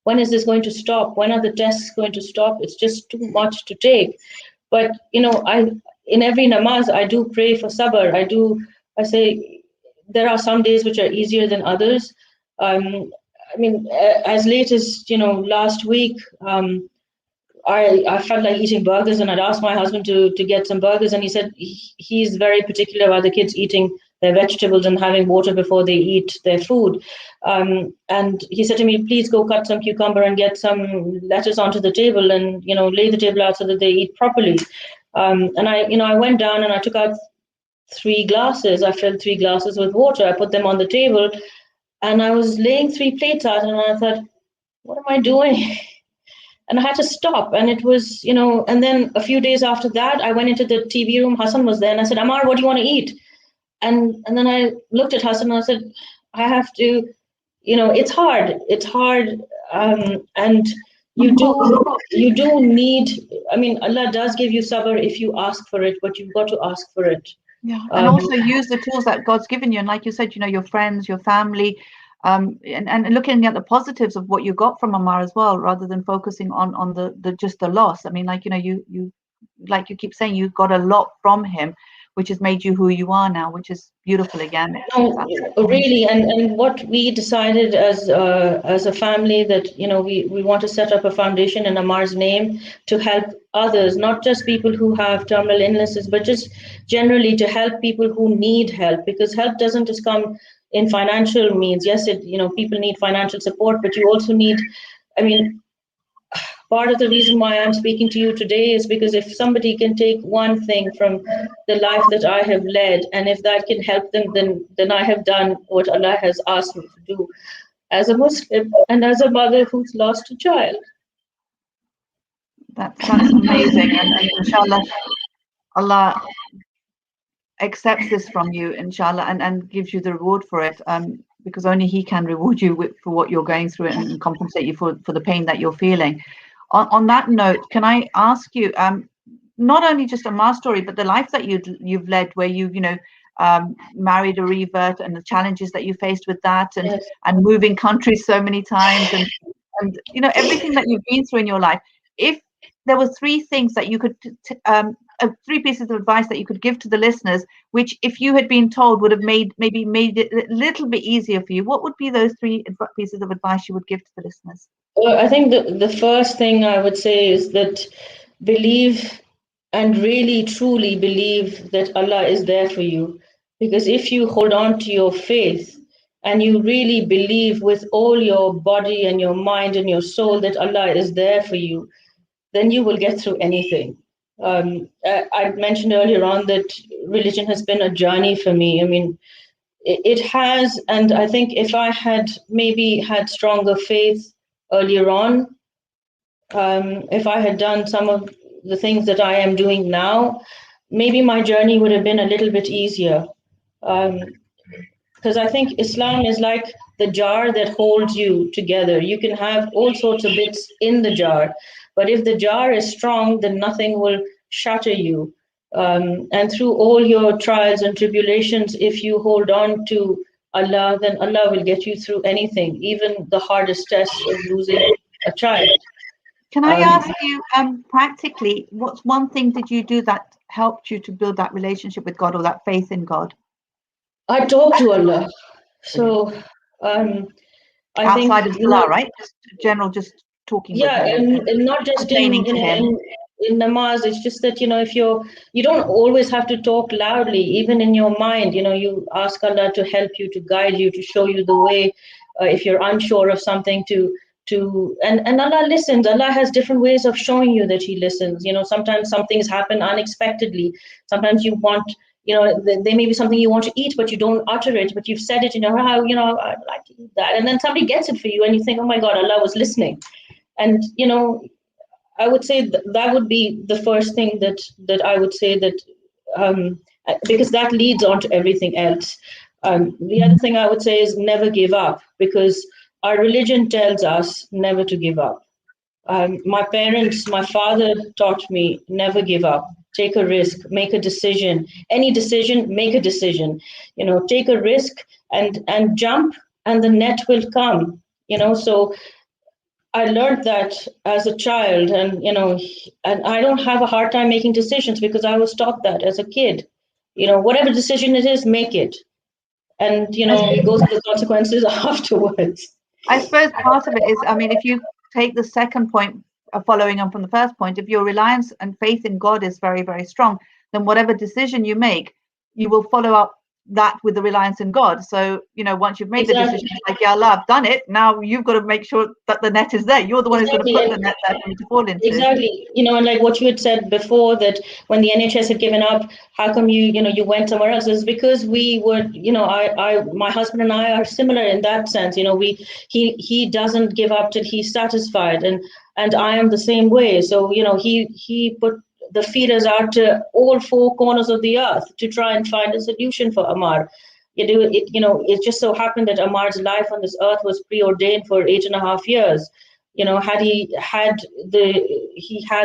When is this going to stop? When are the tests going to stop? It's just too much to take. But, in every namaz, I do pray for sabr. I say, there are some days which are easier than others. I mean, as late as, last week, I felt like eating burgers, and I'd asked my husband to get some burgers, and he said he's very particular about the kids eating their vegetables and having water before they eat their food. And he said to me, please go cut some cucumber and get some lettuce onto the table, and lay the table out so that they eat properly. And I went down and I took out 3 glasses. I filled 3 glasses with water. I put them on the table, and I was laying 3 plates out, and I thought, what am I doing? And I had to stop. And it was, and then a few days after that, I went into the TV room. Hassan was there, and I said, Ammar, what do you want to eat? And then I looked at Hassan and I said, I have to, it's hard. It's hard. And you do need, I mean, Allah does give you sabr if you ask for it, but you've got to ask for it. Yeah, and also use the tools that God's given you. And like you said, your friends, your family, and looking at the positives of what you got from Ammar as well, rather than focusing on the just the loss. I mean, like, you like you keep saying, you got a lot from him, which has made you who you are now, which is beautiful again. No, really, and what we decided as a family, that we want to set up a foundation in Ammar's name to help others, not just people who have terminal illnesses, but just generally to help people who need help, because help doesn't just come in financial means. Yes, people need financial support, but you also need, I mean, part of the reason why I'm speaking to you today is because if somebody can take one thing from the life that I have led, and if that can help them, then I have done what Allah has asked me to do as a Muslim and as a mother who's lost a child. That's amazing, and inshallah, Allah accepts this from you, inshallah, and gives you the reward for it, because only He can reward you for what you're going through and compensate you for the pain that you're feeling. On that note, can I ask you, not only just Ammar's story, but the life that you've led, where you married a revert, and the challenges that you faced with that, and Yes. and moving countries so many times, and everything that you've been through in your life. If there were 3 things that you could 3 pieces of advice that you could give to the listeners, which if you had been told would have made it a little bit easier for you, what would be those 3 pieces of advice you would give to the listeners? Well, I think the first thing I would say is that believe, and really truly believe, that Allah is there for you. Because if you hold on to your faith and you really believe with all your body and your mind and your soul that Allah is there for you, then you will get through anything. I mentioned earlier on that religion has been a journey for me. I mean, it has, and I think if I had maybe had stronger faith earlier on, if I had done some of the things that I am doing now, maybe my journey would have been a little bit easier. Because I think Islam is like the jar that holds you together. You can have all sorts of bits in the jar, but if the jar is strong, then nothing will shatter you. And through all your trials and tribulations, if you hold on to Allah, then Allah will get you through anything, even the hardest test of losing a child. Can I ask you, practically, what's one thing did you do that helped you to build that relationship with God, or that faith in God? I talk to Allah. So I outside think, of Salah, right? Just general, just talking with Him. and not just complaining to Him. in namaz. It's just that if you don't always have to talk loudly. Even in your mind, you ask Allah to help you, to guide you, to show you the way. If you're unsure of something, and Allah listens. Allah has different ways of showing you that He listens. Sometimes some things happen unexpectedly. Sometimes you want, there may be something you want to eat, but you don't utter it, but you've said it in your heart, I'd like to eat that. And then somebody gets it for you, and you think, oh my God, Allah was listening. And, I would say that would be the first thing that I would say, that because that leads on to everything else. The other thing I would say is never give up, because our religion tells us never to give up. My parents, my father taught me never give up. take a risk, make a decision. Any decision, make a decision. Take a risk and jump, and the net will come. So I learned that as a child, and and I don't have a hard time making decisions because I was taught that as a kid. Whatever decision it is, make it, and go through the consequences afterwards. I suppose part of it is, I mean, if you take the second point, following on from the first point, if your reliance and faith in God is very, very strong, then whatever decision you make, you will follow up that with the reliance in God. So, once you've made the decision, it's like, yeah, Allah, I've done it. Now you've got to make sure that the net is there. You're the one who's going to put the net there for me to fall into. Exactly. And like what you had said before, that when the NHS had given up, how come you went somewhere else? It's because we would, my husband and I are similar in that sense. He doesn't give up till he's satisfied, and I am the same way. So, he put the feelers out to all four corners of the earth to try and find a solution for Ammar. It just so happened that Ammar's life on this earth was preordained for 8.5 years. Had he had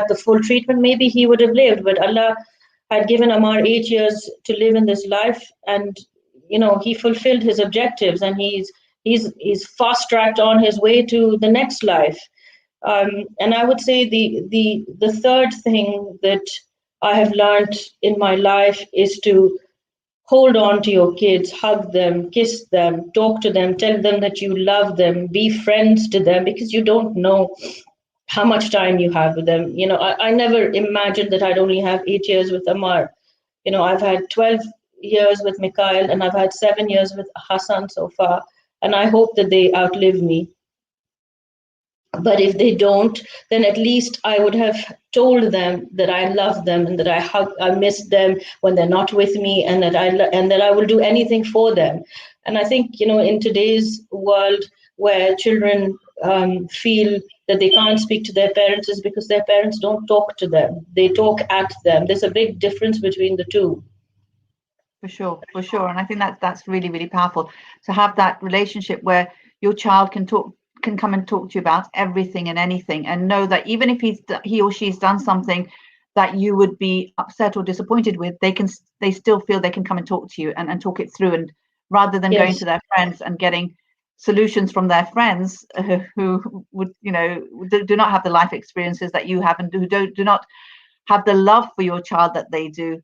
the full treatment, maybe he would have lived. But Allah had given Ammar 8 years to live in this life, and he fulfilled his objectives, and he's fast tracked on his way to the next life. And I would say the third thing that I have learned in my life is to hold on to your kids, hug them, kiss them, talk to them, tell them that you love them, be friends to them, because you don't know how much time you have with them. I never imagined that I'd only have 8 years with Ammar. I've had 12 years with Mikhail, and I've had 7 years with Hassan so far, and I hope that they outlive me. But if they don't, then at least I would have told them that I love them and that I miss them when they're not with me, and that I will do anything for them. And I think, in today's world where children feel that they can't speak to their parents, is because their parents don't talk to them. They talk at them. There's a big difference between the two. For sure. And I think that's really, really powerful to have that relationship where your child can come and talk to you about everything and anything, and know that even if he or she's done something that you would be upset or disappointed with, they still feel they can come and talk to you and talk it through, and rather than going to their friends and getting solutions from their friends who would do not have the life experiences that you have, and who do not have the love for your child that they do.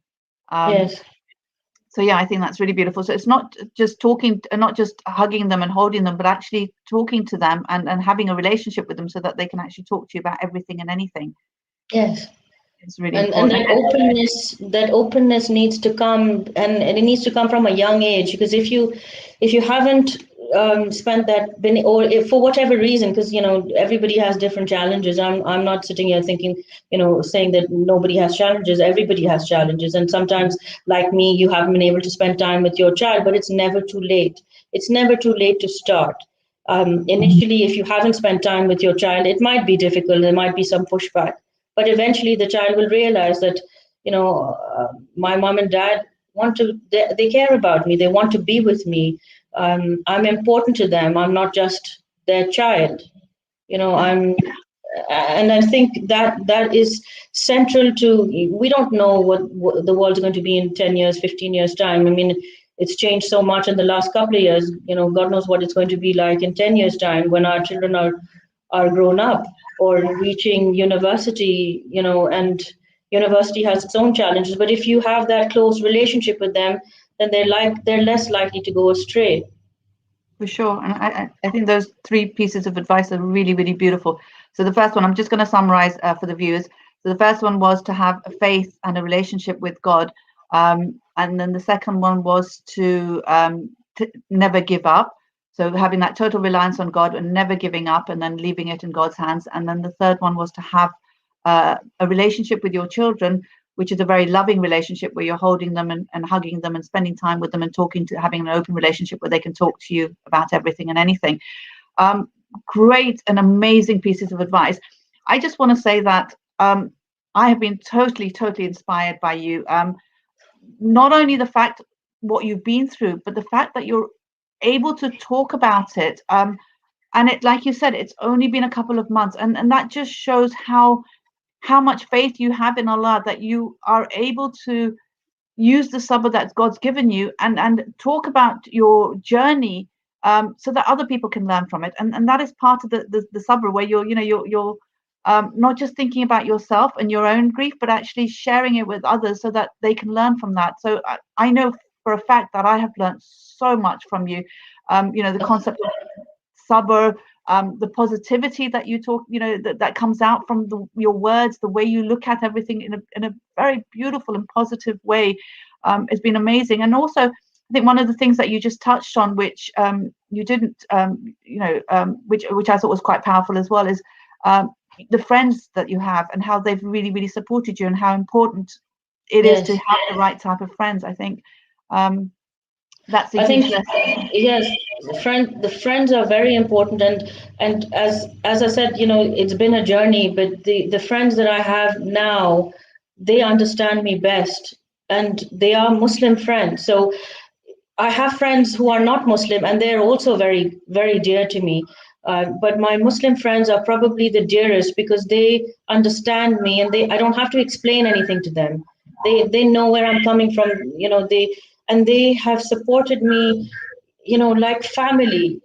So yeah, I think that's really beautiful. So it's not just talking and not just hugging them and holding them, but actually talking to them and having a relationship with them so that they can actually talk to you about everything and anything. Yes. It's really important. And that openness needs to come, and it needs to come from a young age, because if you haven't spent that, or if for whatever reason, because everybody has different challenges. I'm not sitting here thinking, saying that nobody has challenges. Everybody has challenges, and sometimes, like me, you haven't been able to spend time with your child, but it's never too late. It's never too late to start. Initially, if you haven't spent time with your child, it might be difficult. There might be some pushback, but eventually the child will realize that my mom and dad they care about me. They want to be with me. I'm important to them. I'm not just their child. And I think that is central to. We don't know what the world's going to be in 10 years, 15 years time. I mean, it's changed so much in the last couple of years. God knows what it's going to be like in 10 years time when our children are grown up or reaching university. And university has its own challenges. But if you have that close relationship with them, then they're less likely to go astray. For sure. And I think those 3 pieces of advice are really, really beautiful. So the first one, I'm just going to summarize for the viewers. So the first one was to have a faith and a relationship with God. And then the second one was to never give up. So having that total reliance on God and never giving up, and then leaving it in God's hands. And then the third one was to have a relationship with your children, which is a very loving relationship where you're holding them and hugging them and spending time with them and having an open relationship where they can talk to you about everything and anything. Great and amazing pieces of advice. I just want to say that I have been totally inspired by you. Not only the fact what you've been through, but the fact that you're able to talk about it. And it, like you said, it's only been a couple of months, and that just shows how how much faith you have in Allah, that you are able to use the sabr that God's given you, and talk about your journey, so that other people can learn from it. And that is part of the sabr, where you're not just thinking about yourself and your own grief, but actually sharing it with others so that they can learn from that. So I know for a fact that I have learned so much from you. The concept of sabr, the positivity that you talk, that comes out from your words, the way you look at everything in a very beautiful and positive way, has been amazing. And also, I think one of the things that you just touched on, which you didn't, which I thought was quite powerful as well, is the friends that you have and how they've really, really supported you, and how important it is to have the right type of friends. I think that's a huge lesson. Yes, the friends are very important, and as I said, it's been a journey, but the friends that I have now, they understand me best, and they are Muslim friends. So I have friends who are not Muslim, and they're also very, very dear to me. But my Muslim friends are probably the dearest, because they understand me, and I don't have to explain anything to them. They know where I'm coming from. They have supported me, like family.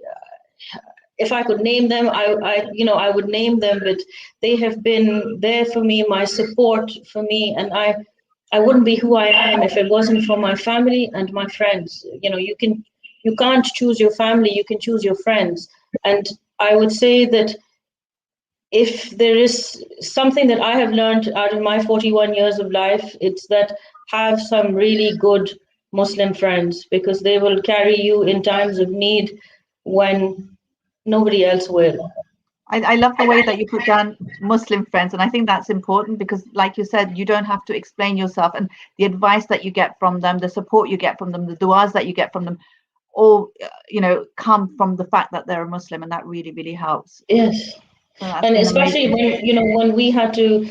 If I could name them, I would name them. But they have been there for me, my support for me, and I wouldn't be who I am if it wasn't for my family and my friends. You can't choose your family, you can choose your friends. And I would say that if there is something that I have learned out of my 41 years of life, it's that have some really good Muslim friends, because they will carry you in times of need when nobody else will. I love the way that you put down Muslim friends, and I think that's important, because, like you said, you don't have to explain yourself, and the advice that you get from them, the support you get from them, the du'as that you get from them, all come from the fact that they're a Muslim, and that really, really helps. Yes. So that's And been especially amazing. when we had to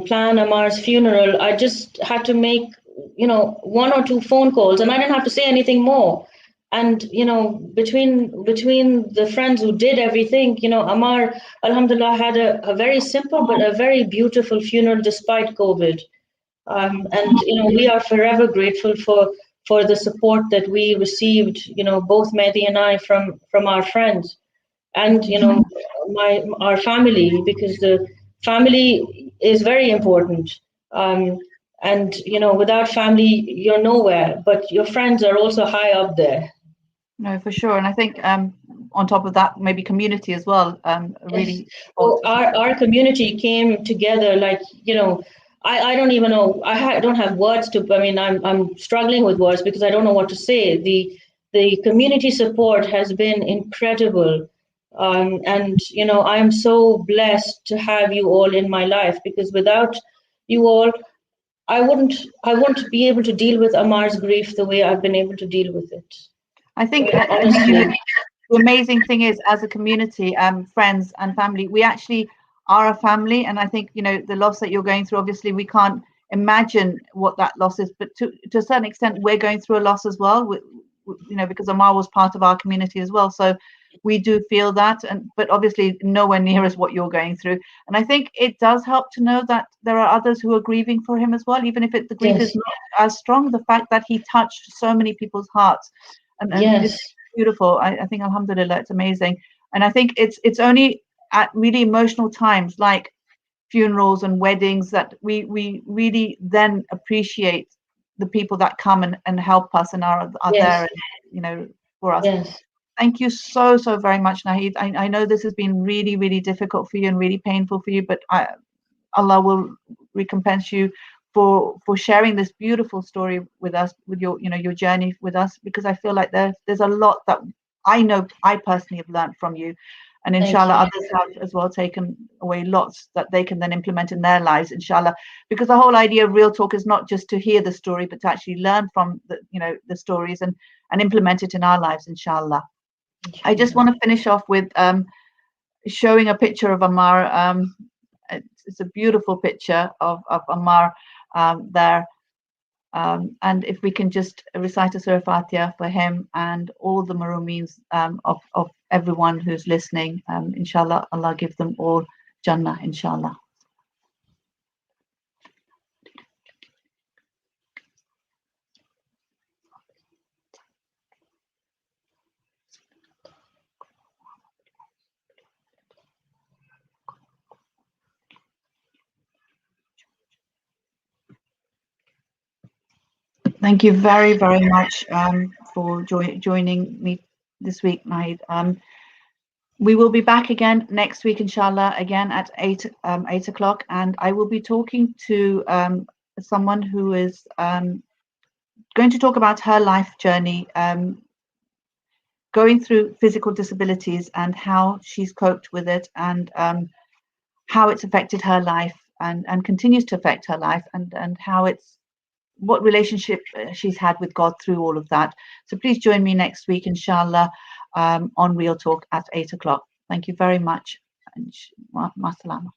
plan Amar's funeral, I just had to make one or two phone calls, and I didn't have to say anything more. And between the friends who did everything, Amar, alhamdulillah, had a very simple but a very beautiful funeral despite COVID. And we are forever grateful for the support that we received, both Mehdi and I, from our friends, and our family, because the family is very important. And without family, you're nowhere, but your friends are also high up there. No, for sure. And I think on top of that, maybe community as well. Really. Well, our community came together, like, I don't even know. I don't have words to. I mean, I'm struggling with words, because I don't know what to say. The community support has been incredible, and I'm so blessed to have you all in my life, because without you all, I wouldn't be able to deal with Amar's grief the way I've been able to deal with it. I think Honestly. the amazing thing is, as a community, friends and family, we actually are a family. And I think the loss that you're going through, obviously we can't imagine what that loss is, but to a certain extent we're going through a loss as well, because Amar was part of our community as well, so we do feel that. But obviously nowhere near as what you're going through. And I think it does help to know that there are others who are grieving for him as well, even if the grief is not as strong. The fact that he touched so many people's hearts, and it's beautiful. I think, alhamdulillah, it's amazing. And I think it's only at really emotional times like funerals and weddings that we really then appreciate the people that come and help us and are there, for us. Thank you so very much, Naheed. I know this has been really, really difficult for you and really painful for you, but Allah will recompense you for sharing this beautiful story with us, with your your journey with us, because I feel like there's a lot that I know I personally have learned from you, and inshallah others have as well taken away lots that they can then implement in their lives, inshallah, because the whole idea of Real Talk is not just to hear the story, but to actually learn from the stories and implement it in our lives, inshallah. I just want to finish off with showing a picture of Amar. It's a beautiful picture of Amar there. And if we can just recite a Surah Fatiha for him and all the Maroomins of everyone who's listening, inshallah, Allah give them all Jannah, inshallah. Thank you very, very much for joining me this week, Naheed. We will be back again next week, inshallah, again at 8 o'clock, and I will be talking to someone who is going to talk about her life journey, going through physical disabilities and how she's coped with it, and how it's affected her life and continues to affect her life, and how what relationship she's had with God through all of that. So please join me next week, inshallah, on Real Talk at 8 o'clock. Thank you very much. Ma salama.